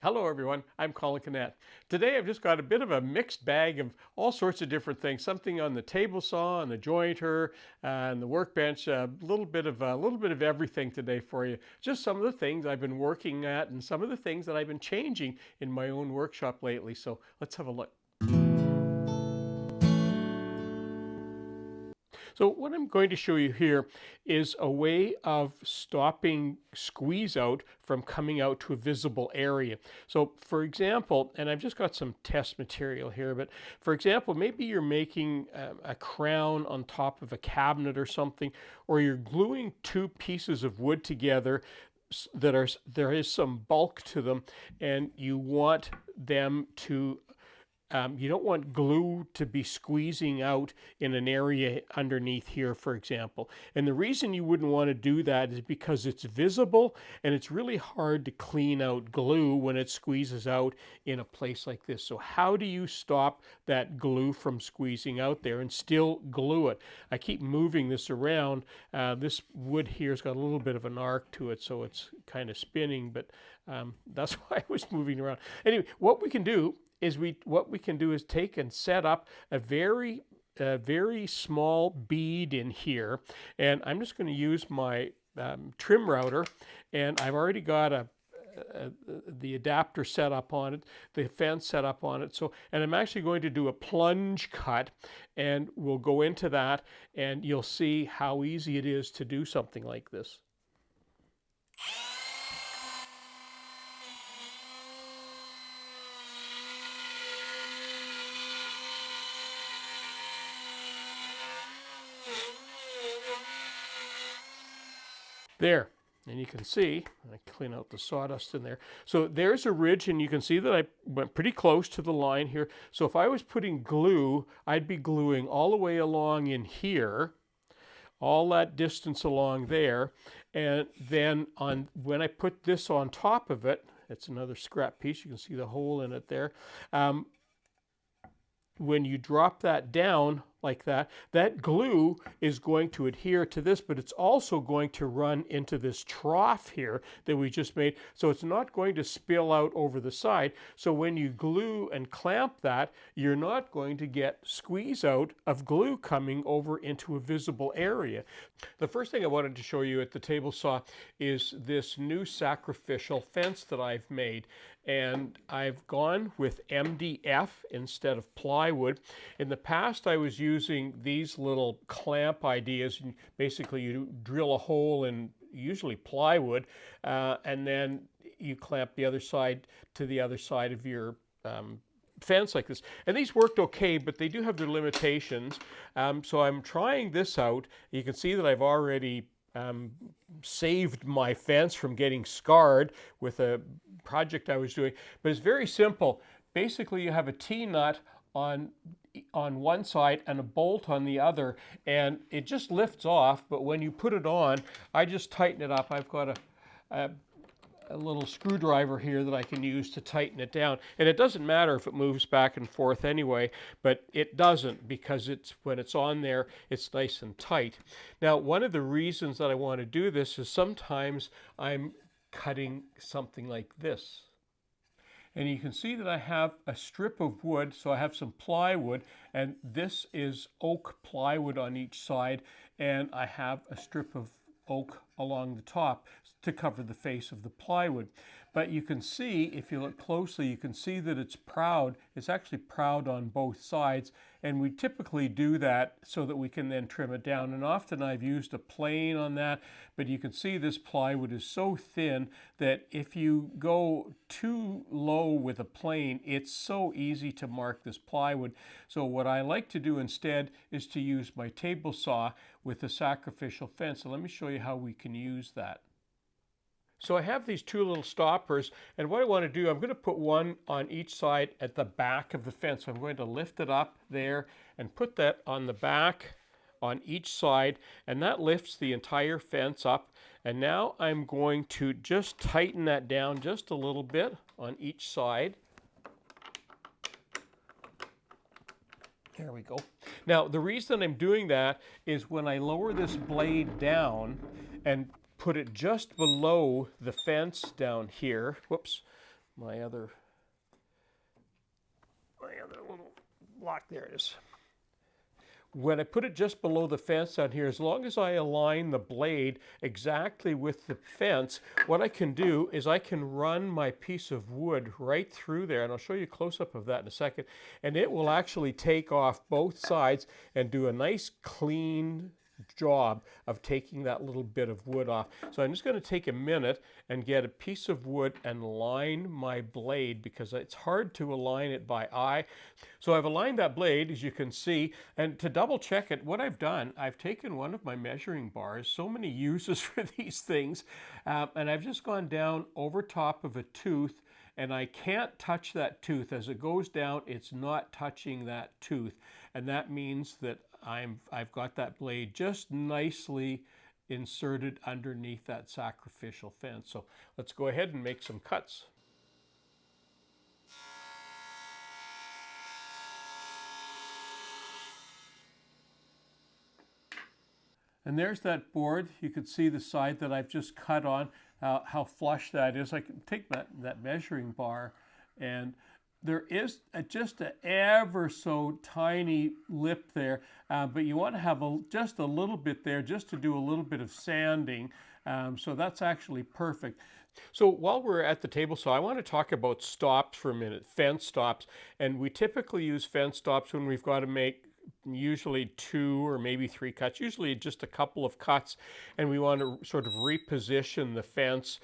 Hello everyone, I'm Colin Knecht. Today I've just got a bit of a mixed bag of all sorts of different things. Something on the table saw, and the jointer, and the workbench. A little bit of everything today for you. Just some of the things I've been working at, and some of the things that I've been changing in my own workshop lately. So let's have a look. So what I'm going to show you here is a way of stopping squeeze out from coming out to a visible area. So for example, and I've just got some test material here, but for example, maybe you're making a crown on top of a cabinet or something, or you're gluing two pieces of wood together there is some bulk to them, and you want them to you don't want glue to be squeezing out in an area underneath here, for example. And the reason you wouldn't want to do that is because it's visible, and it's really hard to clean out glue when it squeezes out in a place like this. So how do you stop that glue from squeezing out there and still glue it? I keep moving this around. This wood here's got a little bit of an arc to it, so it's kind of spinning, but that's why I was moving around. Anyway, what we can do is take and set up a very small bead in here, and I'm just going to use my trim router, and I've already got the adapter set up on it, the fence set up on it. So, and I'm actually going to do a plunge cut, and we'll go into that, and you'll see how easy it is to do something like this. There, and you can see, I clean out the sawdust in there. So there's a ridge, and you can see that I went pretty close to the line here. So if I was putting glue, I'd be gluing all the way along in here, all that distance along there, and then when I put this on top of it, it's another scrap piece, you can see the hole in it there. When you drop that down like that, that glue is going to adhere to this, but it's also going to run into this trough here that we just made. So it's not going to spill out over the side. So when you glue and clamp that, you're not going to get squeeze out of glue coming over into a visible area. The first thing I wanted to show you at the table saw is this new sacrificial fence that I've made. And I've gone with MDF instead of plywood. In the past, I was using these little clamp ideas. Basically, you drill a hole in usually plywood, and then you clamp the other side to the other side of your fence like this. And these worked okay, but they do have their limitations. So I'm trying this out. You can see that I've already saved my fence from getting scarred with a project I was doing, but it's very simple. Basically, you have a T-nut on one side and a bolt on the other, and it just lifts off, but when you put it on, I just tighten it up. I've got a little screwdriver here that I can use to tighten it down, and it doesn't matter if it moves back and forth anyway, but it doesn't, because when it's on there, it's nice and tight. Now, one of the reasons that I want to do this is sometimes I'm cutting something like this, and you can see that I have a strip of wood, so I have some plywood, and this is oak plywood on each side, and I have a strip of oak along the top to cover the face of the plywood. But you can see, if you look closely, you can see that it's proud. It's actually proud on both sides, and we typically do that so that we can then trim it down. And often I've used a plane on that, but you can see this plywood is so thin that if you go too low with a plane, it's so easy to mark this plywood. So what I like to do instead is to use my table saw with a sacrificial fence. So let me show you how we can use that. So I have these two little stoppers, and what I want to do, I'm going to put one on each side at the back of the fence. So I'm going to lift it up there and put that on the back on each side, and that lifts the entire fence up. And now I'm going to just tighten that down just a little bit on each side. There we go. Now, the reason I'm doing that is when I lower this blade down and put it just below the fence down here, whoops, my other little block. There it is. When I put it just below the fence down here, as long as I align the blade exactly with the fence, what I can do is I can run my piece of wood right through there, and I'll show you a close-up of that in a second, and it will actually take off both sides and do a nice clean job of taking that little bit of wood off. So I'm just going to take a minute and get a piece of wood and line my blade, because it's hard to align it by eye. So I've aligned that blade, as you can see, and to double check it, what I've done, I've taken one of my measuring bars, so many uses for these things, and I've just gone down over top of a tooth, and I can't touch that tooth. As it goes down, it's not touching that tooth, and that means that I've got that blade just nicely inserted underneath that sacrificial fence. So let's go ahead and make some cuts. And there's that board. You can see the side that I've just cut on, how flush that is. I can take that measuring bar, and there is just an ever so tiny lip there, but you want to have just a little bit there just to do a little bit of sanding. So that's actually perfect. So while we're at the table saw, I want to talk about stops for a minute, fence stops. And we typically use fence stops when we've got to make usually 2 or maybe 3 cuts, usually just a couple of cuts, and we want to sort of reposition the fence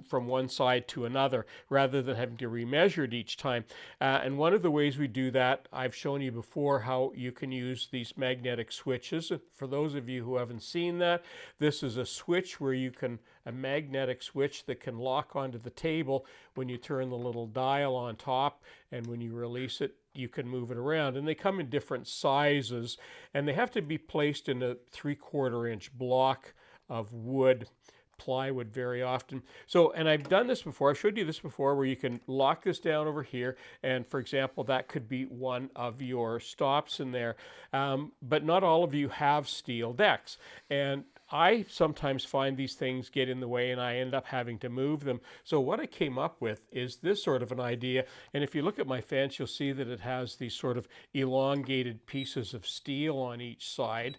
from one side to another rather than having to remeasure it each time. And one of the ways we do that, I've shown you before how you can use these magnetic switches. For those of you who haven't seen that, this is a switch where a magnetic switch that can lock onto the table when you turn the little dial on top, and when you release it, you can move it around. And they come in different sizes, and they have to be placed in a 3/4 inch block of wood, plywood very often. So, and I've done this before, I've showed you this before, where you can lock this down over here, and for example, that could be one of your stops in there. But not all of you have steel decks, and I sometimes find these things get in the way and I end up having to move them. So what I came up with is this sort of an idea. And if you look at my fence, you'll see that it has these sort of elongated pieces of steel on each side.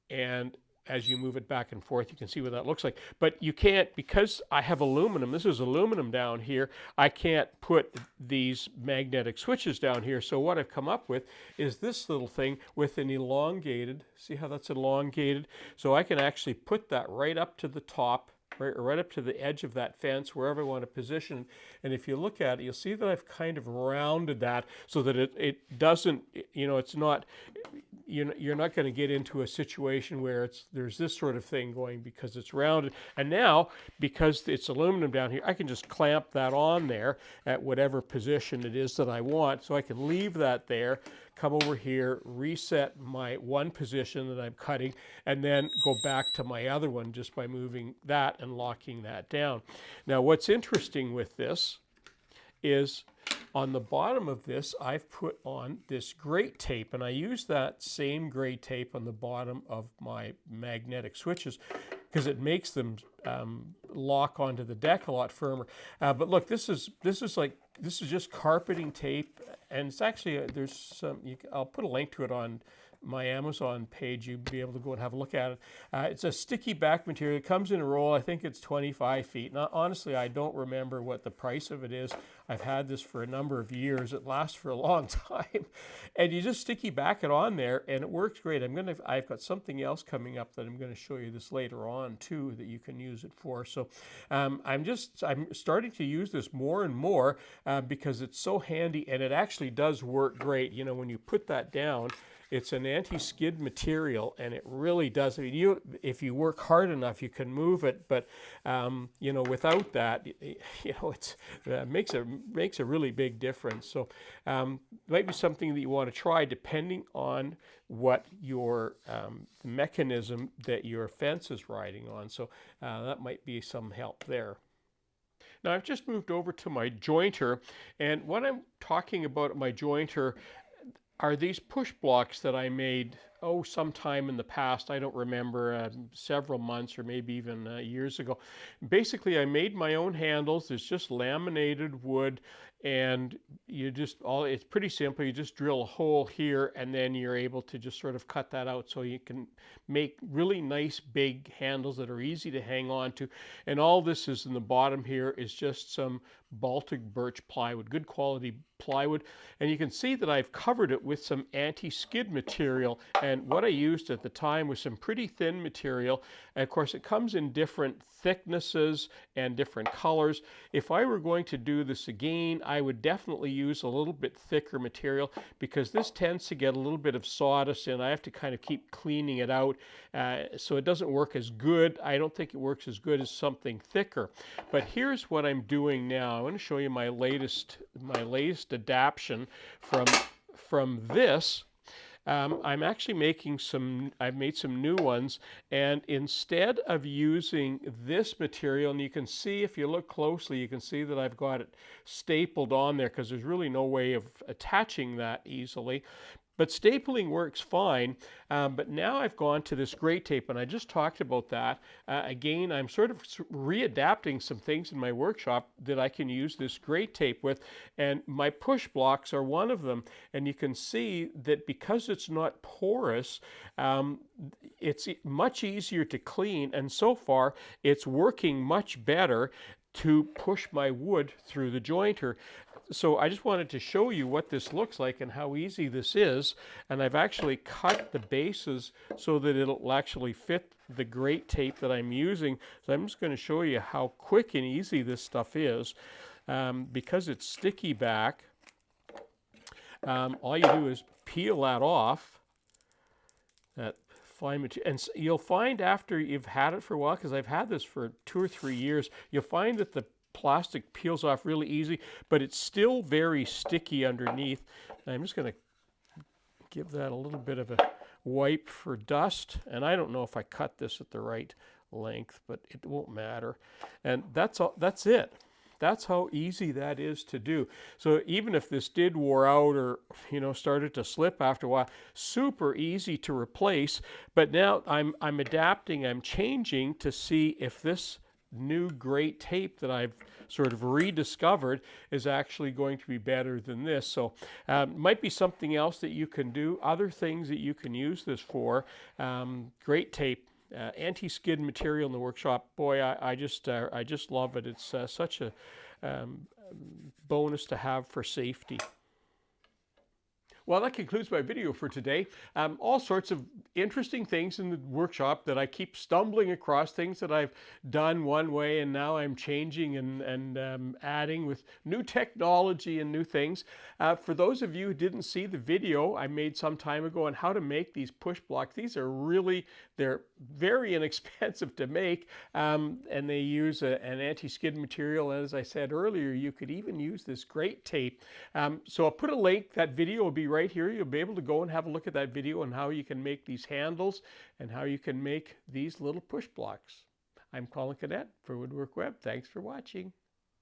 And as you move it back and forth, you can see what that looks like. But you can't, because I have aluminum, this is aluminum down here, I can't put these magnetic switches down here. So what I've come up with is this little thing with an elongated, see how that's elongated? So I can actually put that right up to the top, right up to the edge of that fence, wherever I want to position. And if you look at it, you'll see that I've kind of rounded that so that it doesn't, it's not, you're not going to get into a situation where there's this sort of thing going because it's rounded. And now, because it's aluminum down here, I can just clamp that on there at whatever position it is that I want. So I can leave that there, come over here, reset my one position that I'm cutting, and then go back to my other one just by moving that and locking that down. Now, what's interesting with this is on the bottom of this, I've put on this grate tape, and I use that same grate tape on the bottom of my magnetic switches because it makes them lock onto the deck a lot firmer. But look, this is just carpeting tape, and it's actually there's some. I'll put a link to it on my Amazon page. You'd be able to go and have a look at it. It's a sticky back material. It comes in a roll. I think it's 25 feet. Now, honestly, I don't remember what the price of it is. I've had this for a number of years. It lasts for a long time. And you just sticky back it on there, and it works great. I've got something else coming up that I'm going to show you this later on too that you can use it for. So I'm starting to use this more and more because it's so handy, and it actually does work great. When you put that down, it's an anti-skid material, and it really does. I mean, if you work hard enough, you can move it. But without that, it makes a really big difference. So it might be something that you want to try, depending on what your mechanism that your fence is riding on. So that might be some help there. Now, I've just moved over to my jointer, and what I'm talking about at my jointer are these push blocks that I made sometime in the past. I don't remember, several months or maybe even years ago. Basically, I made my own handles. It's just laminated wood, and it's pretty simple. You just drill a hole here, and then you're able to just sort of cut that out so you can make really nice big handles that are easy to hang on to. And all this is in the bottom here is just some Baltic birch plywood, good quality plywood. And you can see that I've covered it with some anti-skid material, and what I used at the time was some pretty thin material. And of course it comes in different thicknesses and different colors. If I were going to do this again, I would definitely use a little bit thicker material, because this tends to get a little bit of sawdust and I have to kind of keep cleaning it out, so it doesn't work as good. I don't think it works as good as something thicker. But here's what I'm doing now. I want to show you my latest adaptation from this. I'm actually making I've made some new ones, and instead of using this material, and you can see if you look closely, you can see that I've got it stapled on there because there's really no way of attaching that easily. But stapling works fine, but now I've gone to this gray tape, and I just talked about that. Again, I'm sort of readapting some things in my workshop that I can use this gray tape with, and my push blocks are one of them. And you can see that because it's not porous, it's much easier to clean, and so far it's working much better to push my wood through the jointer. So I just wanted to show you what this looks like and how easy this is. And I've actually cut the bases so that it'll actually fit the grate tape that I'm using. So I'm just going to show you how quick and easy this stuff is. Because it's sticky back, all you do is peel that off, that fine material. And you'll find after you've had it for a while, because I've had this for 2 or 3 years, you'll find that the plastic peels off really easy, but it's still very sticky underneath. I'm just going to give that a little bit of a wipe for dust, and I don't know if I cut this at the right length, but it won't matter. And that's it. That's how easy that is to do. So even if this did wear out or started to slip after a while, super easy to replace. But now I'm adapting, I'm changing to see if this new great tape that I've sort of rediscovered is actually going to be better than this. So might be something else that you can do, other things that you can use this for. Great tape, anti-skid material in the workshop. Boy, I just love it. It's such a bonus to have for safety. Well, that concludes my video for today. All sorts of interesting things in the workshop that I keep stumbling across, things that I've done one way and now I'm changing and adding with new technology and new things. For those of you who didn't see the video I made some time ago on how to make these push blocks, they're very inexpensive to make, and they use an anti-skid material. And as I said earlier, you could even use this grate tape. So I'll put a link. That video will be right here. You'll be able to go and have a look at that video on how you can make these handles and how you can make these little push blocks. I'm Colin Knecht for Woodwork Web. Thanks for watching.